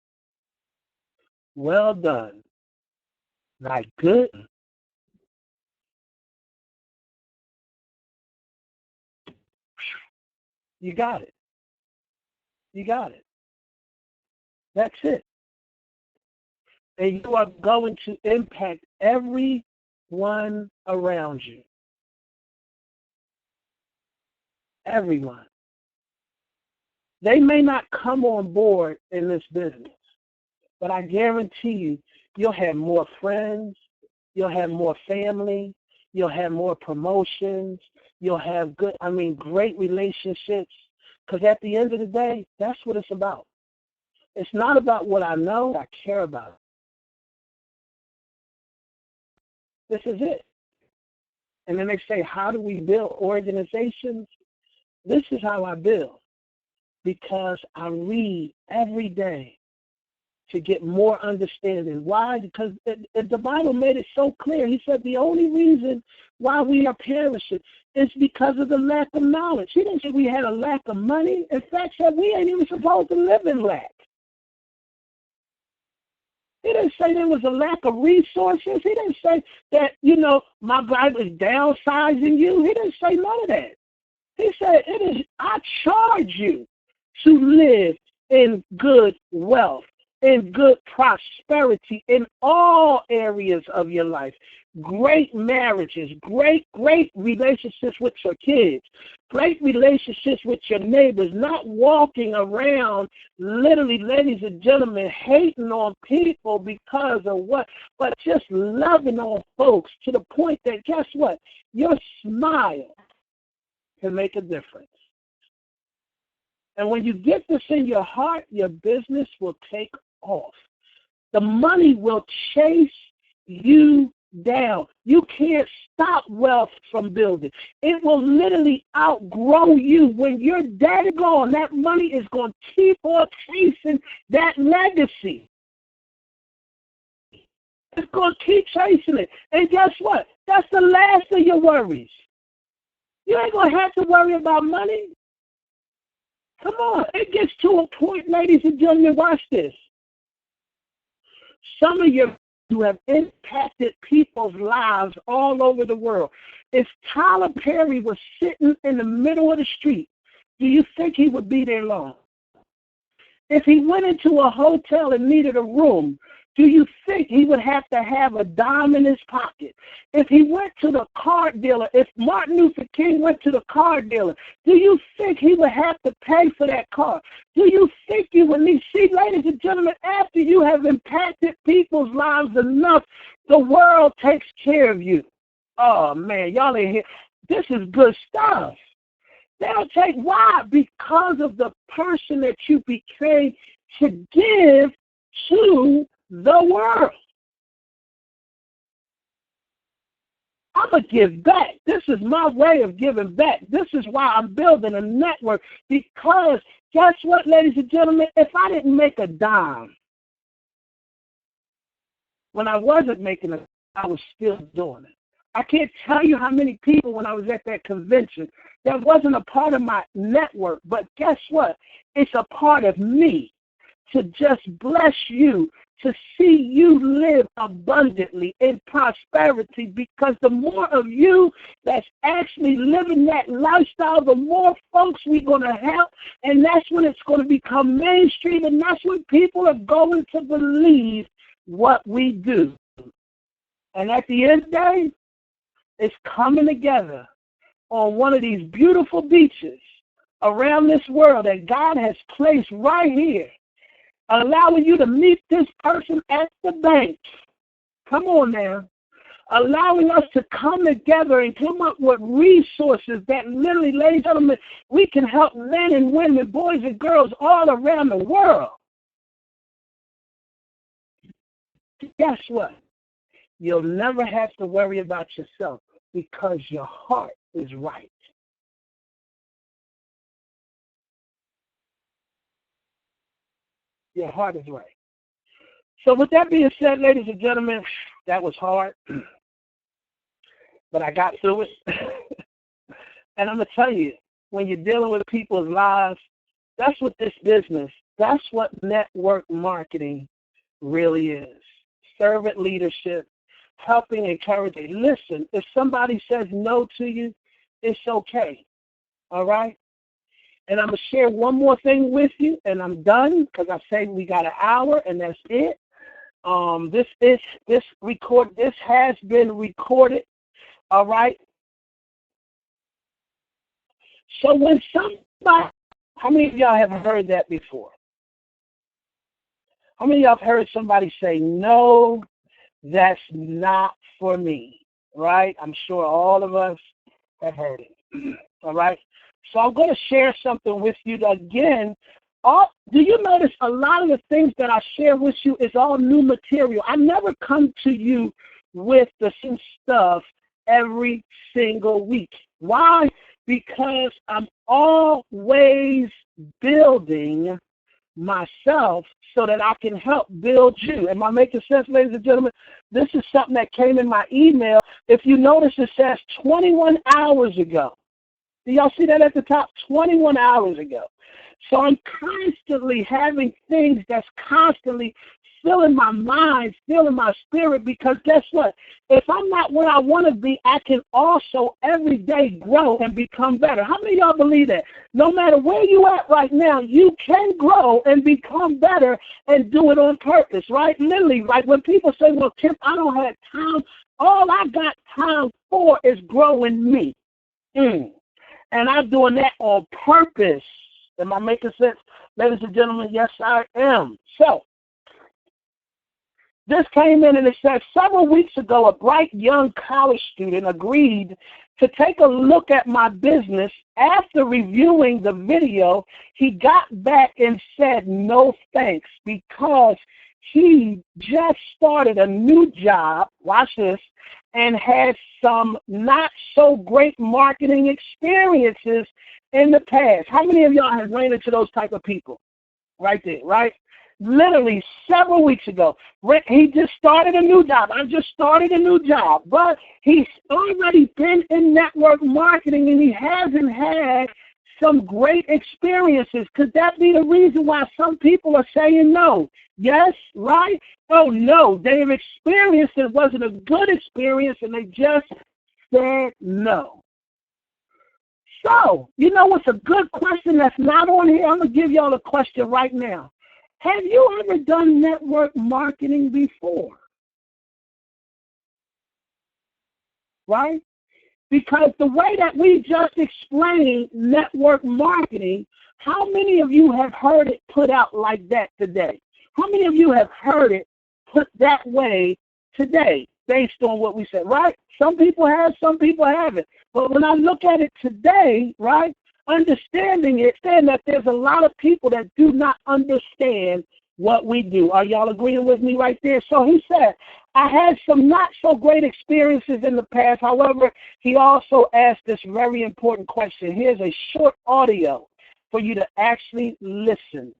Well done, thy good. You got it. You got it. That's it. And you are going to impact everyone around you. Everyone. They may not come on board in this business, but I guarantee you, you'll have more friends, you'll have more family, you'll have more promotions, you'll have great relationships, because at the end of the day, that's what it's about. It's not about what I know, I care about it. This is it. And then they say, how do we build organizations? This is how I build. Because I read every day to get more understanding. Why? Because the Bible made it so clear. He said the only reason why we are perishing is because of the lack of knowledge. He didn't say we had a lack of money. In fact, said we ain't even supposed to live in lack. He didn't say there was a lack of resources. He didn't say that, my Bible is downsizing you. He didn't say none of that. He said, I charge you to live in good wealth, in good prosperity, in all areas of your life. Great marriages, great relationships with your kids, great relationships with your neighbors, not walking around, literally, ladies and gentlemen, hating on people because of what, but just loving on folks to the point that, guess what? Your smile can make a difference. And when you get this in your heart, your business will take off. The money will chase you down. You can't stop wealth from building. It will literally outgrow you. When you're dead and gone, that money is going to keep on chasing that legacy. It's going to keep chasing it. And guess what? That's the last of your worries. You ain't going to have to worry about money. Come on. It gets to a point, ladies and gentlemen, watch this. Some of you have impacted people's lives all over the world. If Tyler Perry was sitting in the middle of the street, do you think he would be there long? If he went into a hotel and needed a room, do you think he would have to have a dime in his pocket? If he went to the car dealer, if Martin Luther King went to the car dealer, do you think he would have to pay for that car? Do you think you would need? See, ladies and gentlemen, after you have impacted people's lives enough, the world takes care of you. Oh, man, y'all ain't here. This is good stuff. They'll take, why? Because of the person that you became to give to the world. I'm going to give back. This is my way of giving back. This is why I'm building a network, because guess what, ladies and gentlemen? If I didn't make a dime, when I wasn't making it, I was still doing it. I can't tell you how many people when I was at that convention that wasn't a part of my network, but guess what? It's a part of me to just bless you, to see you live abundantly in prosperity, because the more of you that's actually living that lifestyle, the more folks we're going to help, and that's when it's going to become mainstream, and that's when people are going to believe what we do. And at the end of the day, it's coming together on one of these beautiful beaches around this world that God has placed right here, allowing you to meet this person at the bank. Come on now. Allowing us to come together and come up with resources that literally, ladies and gentlemen, we can help men and women, boys and girls all around the world. Guess what? You'll never have to worry about yourself because your heart is right. Your heart is right. So with that being said, ladies and gentlemen, that was hard, but I got through it. And I'm going to tell you, when you're dealing with people's lives, that's what this business, that's what network marketing really is. Servant leadership, helping, encouraging. Listen, if somebody says no to you, it's okay. All right? And I'm going to share one more thing with you, and I'm done, because I say we got an hour, and that's it. This has been recorded. All right? So when somebody, how many of y'all have heard that before? How many of y'all have heard somebody say, no, that's not for me, right? I'm sure all of us have heard it, all right? So I'm going to share something with you that, again, do you notice a lot of the things that I share with you is all new material? I never come to you with the same stuff every single week. Why? Because I'm always building myself so that I can help build you. Am I making sense, ladies and gentlemen? This is something that came in my email. If you notice, it says 21 hours ago. Do y'all see that at the top? 21 hours ago. So I'm constantly having things that's constantly filling my mind, filling my spirit, because guess what? If I'm not where I want to be, I can also every day grow and become better. How many of y'all believe that? No matter where you at right now, you can grow and become better and do it on purpose, right? Literally, like when people say, well, Kip, I don't have time, all I got time for is growing me. And I'm doing that on purpose. Am I making sense? Ladies and gentlemen, yes, I am. So, this came in and it says, several weeks ago, a bright young college student agreed to take a look at my business. After reviewing the video, he got back and said no thanks because he just started a new job, watch this, and had some not so great marketing experiences in the past. How many of y'all have ran into those type of people? Right there, right? Literally several weeks ago, he just started a new job. I just started a new job, but he's already been in network marketing and he hasn't had some great experiences. Could that be the reason why some people are saying no? Yes, right? Oh, no, they've experienced it wasn't a good experience and they just said no. So, you know what's a good question that's not on here? I'm going to give y'all a question right now. Have you ever done network marketing before? Right? Because the way that we just explained network marketing, how many of you have heard it put out like that today? How many of you have heard it put that way today based on what we said, right? Some people have, some people haven't. But when I look at it today, right, understanding it, saying that there's a lot of people that do not understand what we do. Are y'all agreeing with me right there? So he said, I had some not so great experiences in the past. However, he also asked this very important question. Here's a short audio for you to actually listen.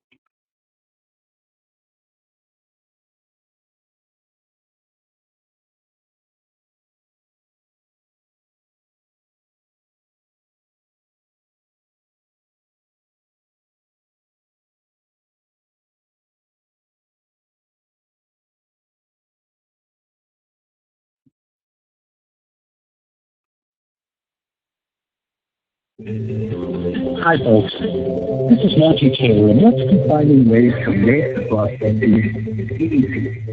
Hi, folks. This is Monty Taylor, and let's keep finding ways to make the process easy.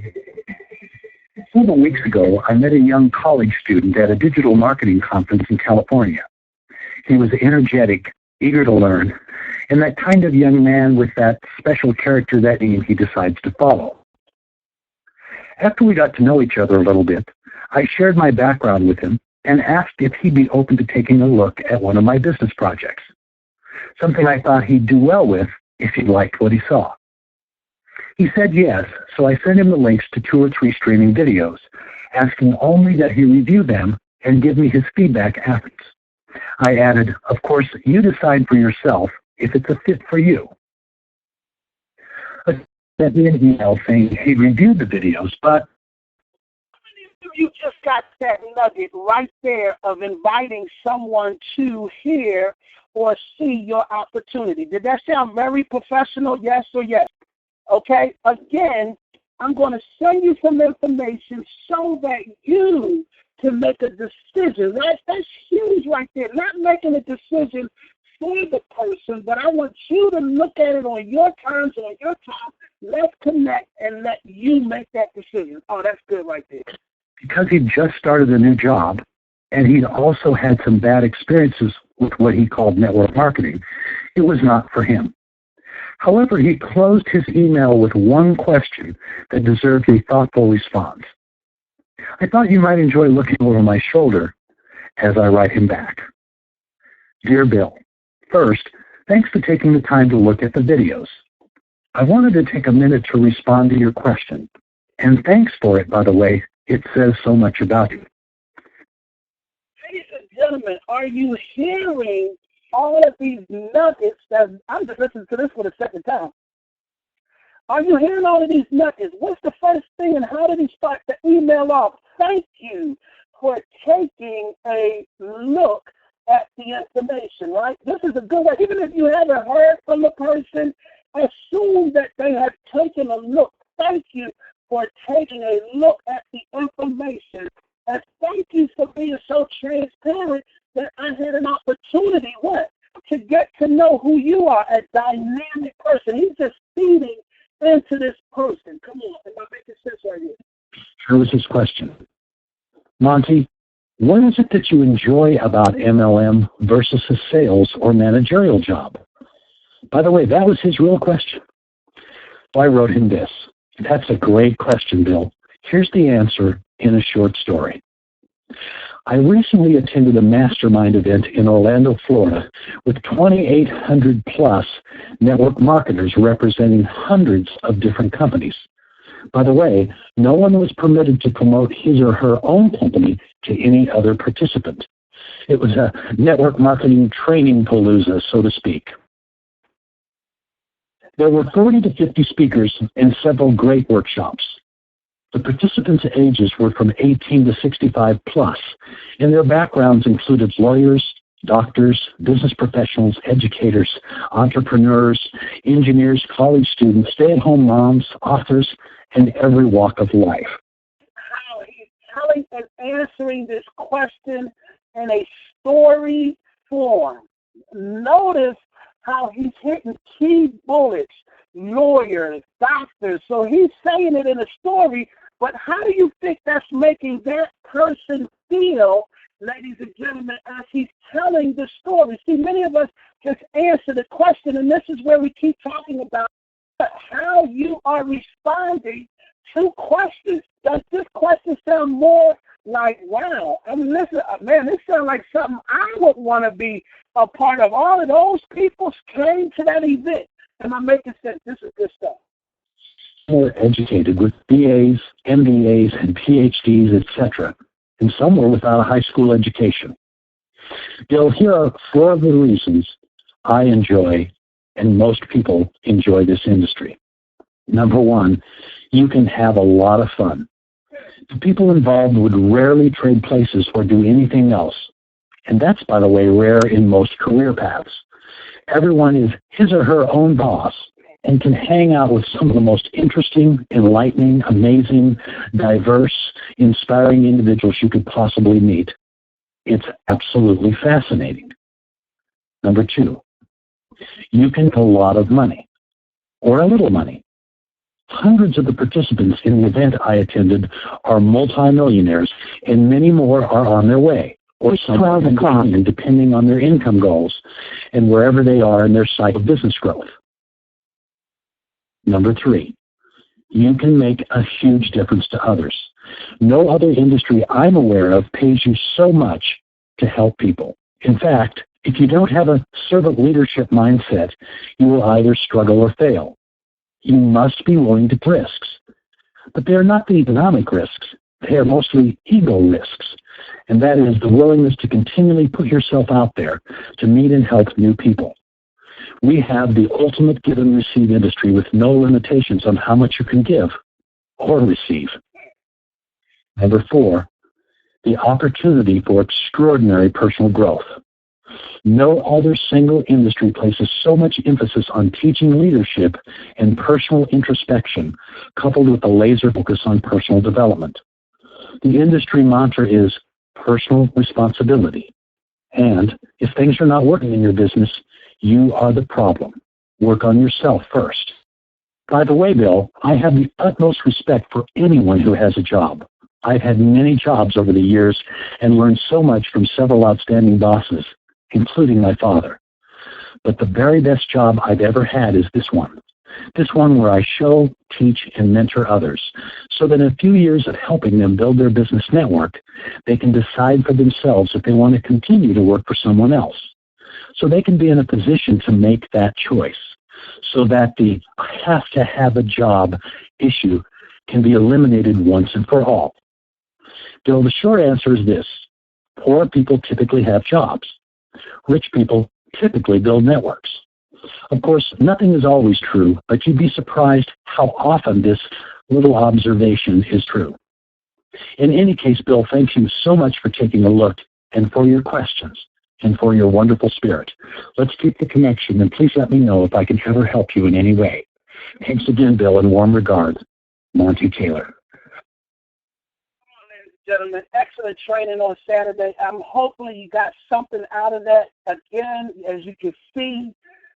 Several weeks ago, I met a young college student at a digital marketing conference in California. He was energetic, eager to learn, and that kind of young man with that special character that he decides to follow. After we got to know each other a little bit, I shared my background with him and asked if he'd be open to taking a look at one of my business projects, something I thought he'd do well with if he liked what he saw. He said yes, so I sent him the links to 2 or 3 streaming videos, asking only that he review them and give me his feedback afterwards. I added, of course, you decide for yourself if it's a fit for you. He sent me an email saying he'd reviewed the videos, but you just got that nugget right there of inviting someone to hear or see your opportunity. Did that sound very professional? Yes or yes? Okay. Again, I'm going to send you some information so that you can make a decision. Right? That's huge right there. Not making a decision for the person, but I want you to look at it on your terms, on your time. Let's connect and let you make that decision. Oh, that's good right there. Because he'd just started a new job, and he'd also had some bad experiences with what he called network marketing, it was not for him. However, he closed his email with one question that deserved a thoughtful response. I thought you might enjoy looking over my shoulder as I write him back. Dear Bill, first, thanks for taking the time to look at the videos. I wanted to take a minute to respond to your question. And thanks for it, by the way. It says so much about you. Ladies and gentlemen, are you hearing all of these nuggets that I'm just listening to this for the second time? Are you hearing all of these nuggets? What's the first thing and how did he start the email off? Thank you for taking a look at the information, right? This is a good way. Even if you haven't heard from the person, assume that they have taken a look. Thank you for taking a look at the information. And thank you for being so transparent that I had an opportunity, to get to know who you are, a dynamic person. He's just feeding into this person. Come on, am I making sense right here? Here was his question. Monty, what is it that you enjoy about MLM versus a sales or managerial job? By the way, that was his real question. So I wrote him this. That's a great question, Bill. Here's the answer in a short story. I recently attended a mastermind event in Orlando, Florida, with 2,800 plus network marketers representing hundreds of different companies. By the way, no one was permitted to promote his or her own company to any other participant. It was a network marketing training palooza, so to speak. There were 40 to 50 speakers and several great workshops. The participants' ages were from 18 to 65 plus, and their backgrounds included lawyers, doctors, business professionals, educators, entrepreneurs, engineers, college students, stay-at-home moms, authors, and every walk of life. How he's telling and answering this question in a story form. Notice how he's hitting key bullets, lawyers, doctors. So he's saying it in a story, but how do you think that's making that person feel, ladies and gentlemen, as he's telling the story? See, many of us just answer the question, and this is where we keep talking about how you are responding to questions. Does this question sound more like, wow, I mean, listen, man, this sounds like something I would want to be a part of. All of those people came to that event. Am I making sense? This is good stuff. were educated with BAs, MBAs, and PhDs, etc., and some were without a high school education. Bill, here are 4 of the reasons I enjoy, and most people enjoy this industry. Number 1, you can have a lot of fun. The people involved would rarely trade places or do anything else. And that's, by the way, rare in most career paths. Everyone is his or her own boss and can hang out with some of the most interesting, enlightening, amazing, diverse, inspiring individuals you could possibly meet. It's absolutely fascinating. Number 2, you can make a lot of money, or a little money. Hundreds of the participants in the event I attended are multimillionaires, and many more are on their way, or some depending on their income goals and wherever they are in their cycle of business growth. Number 3, you can make a huge difference to others. No other industry I'm aware of pays you so much to help people. In fact, if you don't have a servant leadership mindset, you will either struggle or fail. You must be willing to take risks. But they are not the economic risks. They are mostly ego risks. And that is the willingness to continually put yourself out there to meet and help new people. We have the ultimate give and receive industry with no limitations on how much you can give or receive. Number 4, the opportunity for extraordinary personal growth. No other single industry places so much emphasis on teaching leadership and personal introspection, coupled with a laser focus on personal development. The industry mantra is personal responsibility. And if things are not working in your business, you are the problem. Work on yourself first. By the way, Bill, I have the utmost respect for anyone who has a job. I've had many jobs over the years and learned so much from several outstanding bosses, including my father. But the very best job I've ever had is this one. This one where I show, teach, and mentor others, so that in a few years of helping them build their business network, they can decide for themselves if they want to continue to work for someone else. So they can be in a position to make that choice, so that the have to have a job issue can be eliminated once and for all. Bill, the short answer is this. Poor people typically have jobs. Rich people typically build networks. Of course, nothing is always true, but you'd be surprised how often this little observation is true. In any case, Bill, thank you so much for taking a look and for your questions and for your wonderful spirit. Let's keep the connection, and please let me know if I can ever help you in any way. Thanks again, Bill, and warm regards, Monty Taylor. Gentlemen, excellent training on Saturday. I'm hoping you got something out of that. Again, as you can see,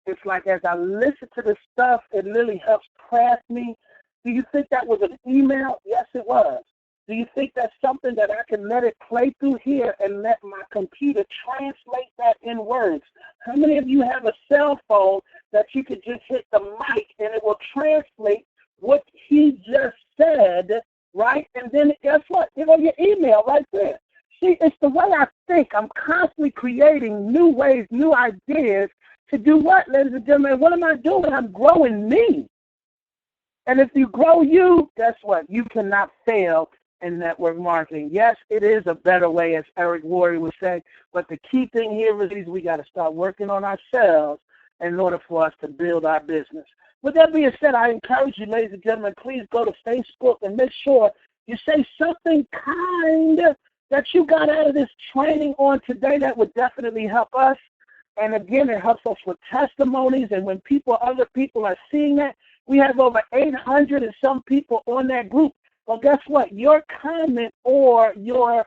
it's like as I listen to the stuff, it really helps craft me. Do you think that was an email? Yes, it was. Do you think that's something that I can let it play through here and let my computer translate that in words? How many of you have a cell phone that you could just hit the mic and it will translate what he just said, right? And then guess what? It's on your email right there. See, it's the way I think. I'm constantly creating new ways, new ideas to do what, ladies and gentlemen? What am I doing? I'm growing me. And if you grow you, guess what? You cannot fail in network marketing. Yes, it is a better way, as Eric Worre would say, but the key thing here is we got to start working on ourselves in order for us to build our business. With that being said, I encourage you, ladies and gentlemen, please go to Facebook and make sure you say something kind that you got out of this training on today that would definitely help us. And again, it helps us with testimonies. And when other people are seeing that, we have over 800 and some people on that group. Well, guess what? Your comment or your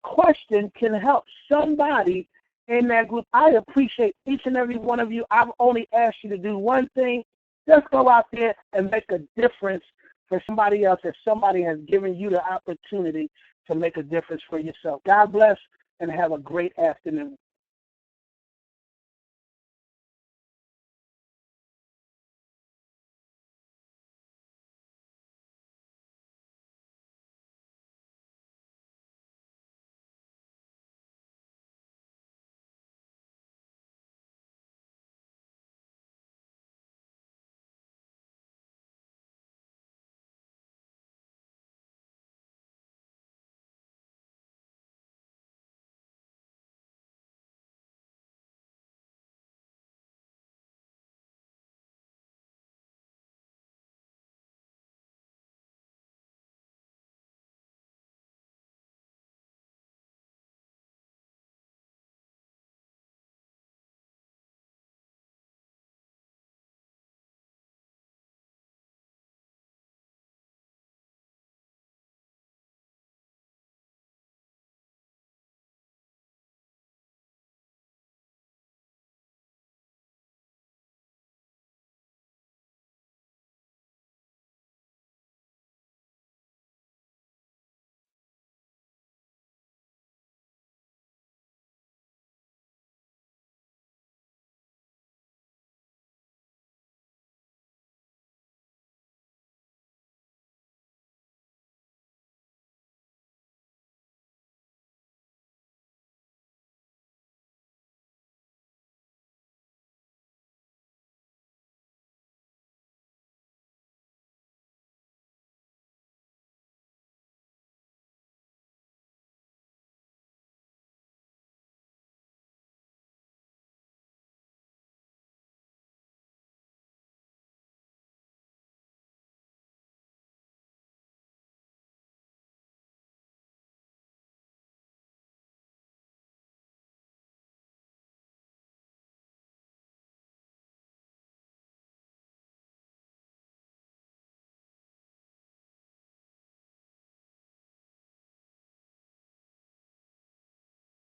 question can help somebody in that group. I appreciate each and every one of you. I've only asked you to do one thing. Just go out there and make a difference for somebody else if somebody has given you the opportunity to make a difference for yourself. God bless and have a great afternoon.